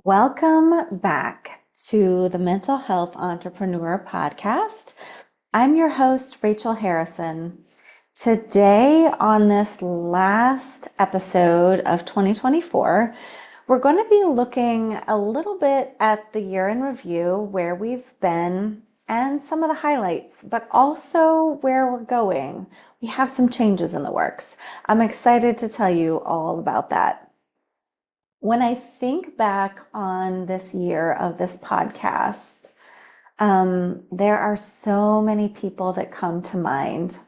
Welcome back to the Mental Health Entrepreneur Podcast. I'm your host, Rachel Harrison. Today, on this last episode of 2024, we're going to be looking a little bit at the year in review, where we've been, and some of the highlights, but also where we're going. We have some changes in the works. I'm excited to tell you all about that. When I think back on this year of this podcast, there are so many people that come to mind.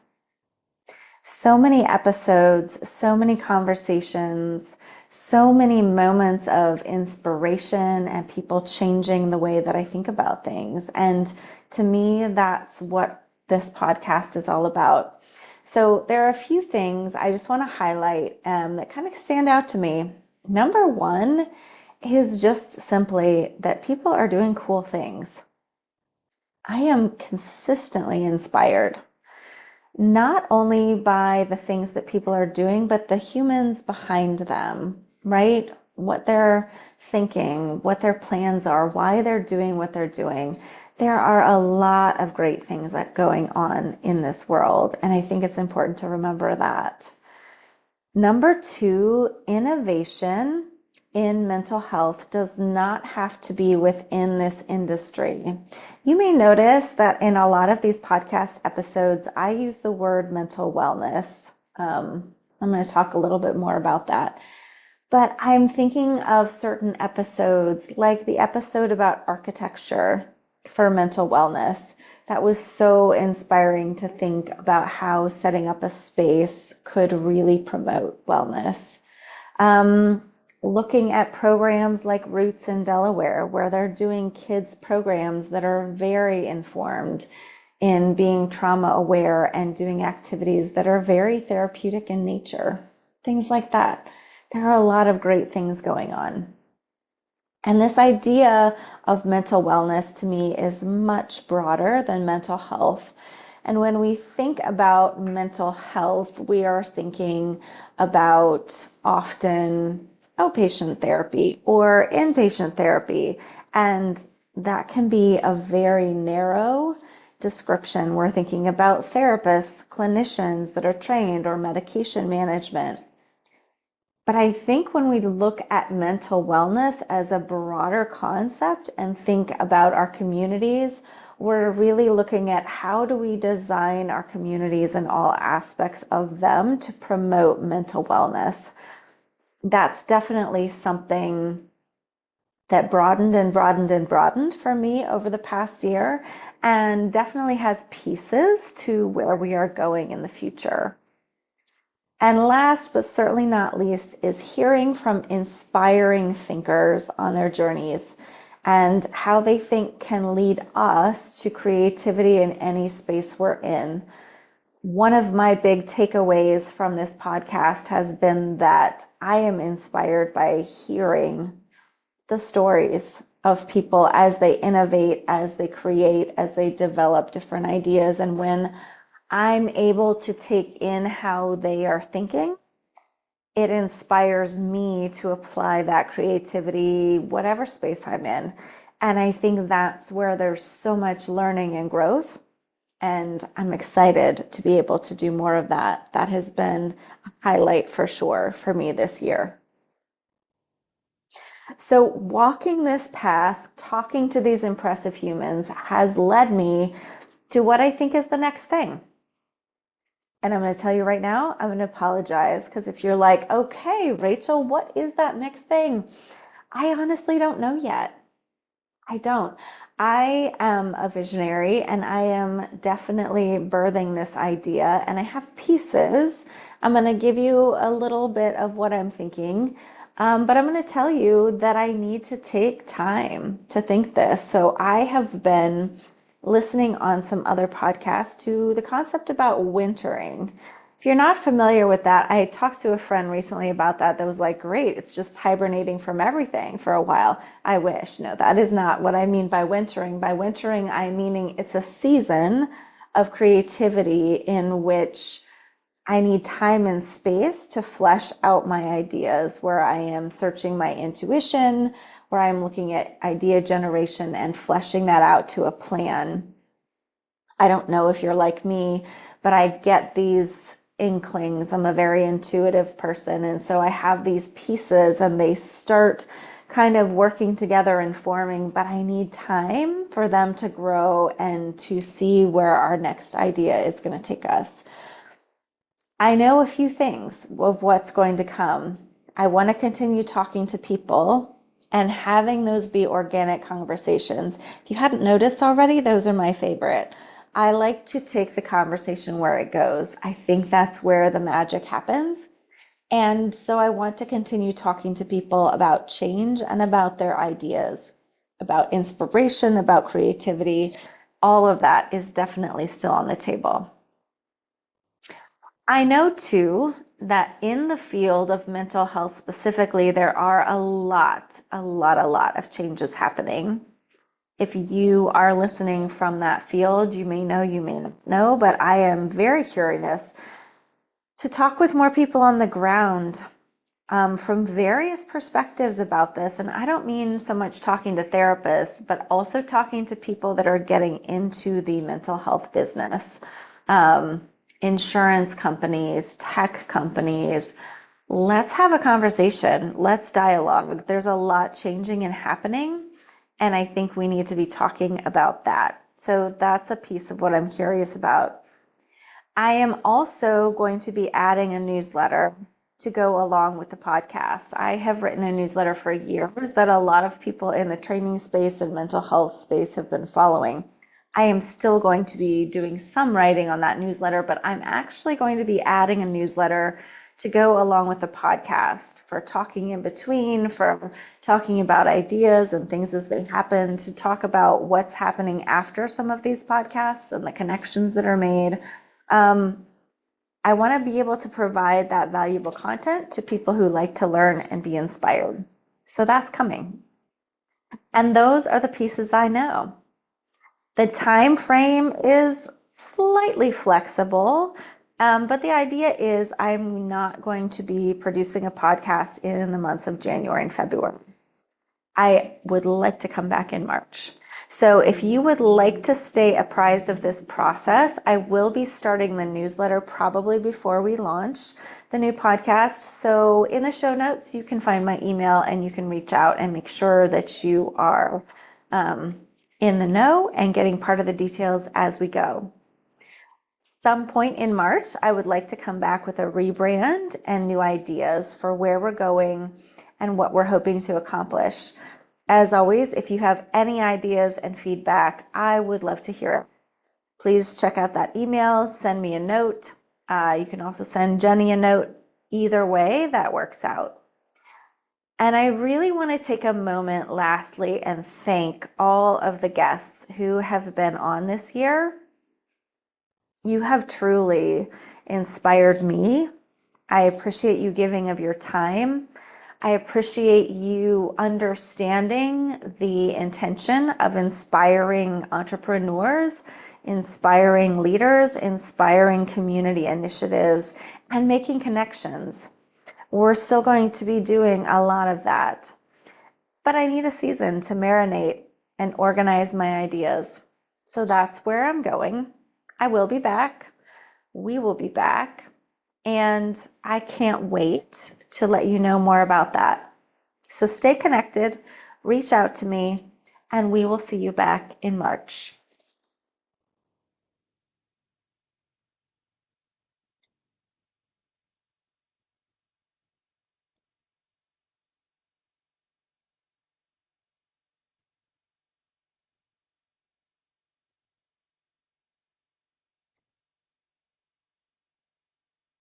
So many episodes, so many conversations, so many moments of inspiration and people changing the way that I think about things. And to me, that's what this podcast is all about. So there are a few things I just want to highlight that kind of stand out to me. Number one is just simply that people are doing cool things. I am consistently inspired, not only by the things that people are doing, but the humans behind them, right? What they're thinking, what their plans are, why they're doing what they're doing. There are a lot of great things that going on in this world, and I think it's important to remember that. Number two, innovation in mental health does not have to be within this industry. You may notice that in a lot of these podcast episodes, I use the word mental wellness. I'm going to talk a little bit more about that. But I'm thinking of certain episodes, like the episode about architecture for mental wellness. That was so inspiring to think about how setting up a space could really promote wellness. Looking at programs like Roots in Delaware, where they're doing kids programs that are very informed in being trauma aware and doing activities that are very therapeutic in nature. Things like that. There are a lot of great things going on. And this idea of mental wellness to me is much broader than mental health. And when we think about mental health, we are thinking about often outpatient therapy or inpatient therapy. And that can be a very narrow description. We're thinking about therapists, clinicians that are trained, or medication management. But I think when we look at mental wellness as a broader concept and think about our communities, we're really looking at how do we design our communities and all aspects of them to promote mental wellness. That's definitely something that broadened and broadened and broadened for me over the past year, and definitely has pieces to where we are going in the future. And last but certainly not least is hearing from inspiring thinkers on their journeys and how they think can lead us to creativity in any space we're in. One of my big takeaways from this podcast has been that I am inspired by hearing the stories of people as they innovate, as they create, as they develop different ideas. And when I'm able to take in how they are thinking, it inspires me to apply that creativity, whatever space I'm in. And I think that's where there's so much learning and growth. And I'm excited to be able to do more of that. That has been a highlight for sure for me this year. So walking this path, talking to these impressive humans has led me to what I think is the next thing. And I'm going to tell you right now, I'm going to apologize, because if you're like, okay, Rachel, what is that next thing? I honestly don't know yet. I don't. I am a visionary, and I am definitely birthing this idea, and I have pieces. I'm going to give you a little bit of what I'm thinking, but I'm going to tell you that I need to take time to think this. So I have been listening on some other podcasts to the concept about wintering. If you're not familiar with that, I talked to a friend recently about that was like, great, it's just hibernating from everything for a while. I wish. No, that is not what I mean by wintering. By wintering, I'm meaning it's a season of creativity in which I need time and space to flesh out my ideas, where I am searching my intuition, where I'm looking at idea generation and fleshing that out to a plan. I don't know if you're like me, but I get these inklings. I'm a very intuitive person. And so I have these pieces and they start kind of working together and forming, but I need time for them to grow and to see where our next idea is going to take us. I know a few things of what's going to come. I want to continue talking to people and having those be organic conversations. If you hadn't noticed already, those are my favorite. I like to take the conversation where it goes. I think that's where the magic happens. And so I want to continue talking to people about change and about their ideas, about inspiration, about creativity. All of that is definitely still on the table. I know too that in the field of mental health specifically, there are a lot of changes happening. If you are listening from that field, you may know, you may not know, but I am very curious to talk with more people on the ground from various perspectives about this. And I don't mean so much talking to therapists, but also talking to people that are getting into the mental health business, insurance companies, tech companies. Let's have a conversation. Let's dialogue. There's a lot changing and happening. And I think we need to be talking about that. So that's a piece of what I'm curious about. I am also going to be adding a newsletter to go along with the podcast. I have written a newsletter for years that a lot of people in the training space and mental health space have been following. I am still going to be doing some writing on that newsletter, but I'm actually going to be adding a newsletter to go along with the podcast for talking in between, for talking about ideas and things as they happen, to talk about what's happening after some of these podcasts and the connections that are made. I want to be able to provide that valuable content to people who like to learn and be inspired. So that's coming. And those are the pieces I know. The time frame is slightly flexible, but the idea is I'm not going to be producing a podcast in the months of January and February. I would like to come back in March. So if you would like to stay apprised of this process, I will be starting the newsletter probably before we launch the new podcast. So in the show notes, you can find my email and you can reach out and make sure that you are in the know and getting part of the details as we go. Some point in March, I would like to come back with a rebrand and new ideas for where we're going and what we're hoping to accomplish. As always, if you have any ideas and feedback, I would love to hear it. Please check out that email, send me a note. You can also send Jenny a note. Either way, that works out. And I really want to take a moment lastly and thank all of the guests who have been on this year. You have truly inspired me. I appreciate you giving of your time. I appreciate you understanding the intention of inspiring entrepreneurs, inspiring leaders, inspiring community initiatives, and making connections. We're still going to be doing a lot of that. But I need a season to marinate and organize my ideas. So that's where I'm going. I will be back. We will be back. And I can't wait to let you know more about that. So stay connected, reach out to me, and we will see you back in March.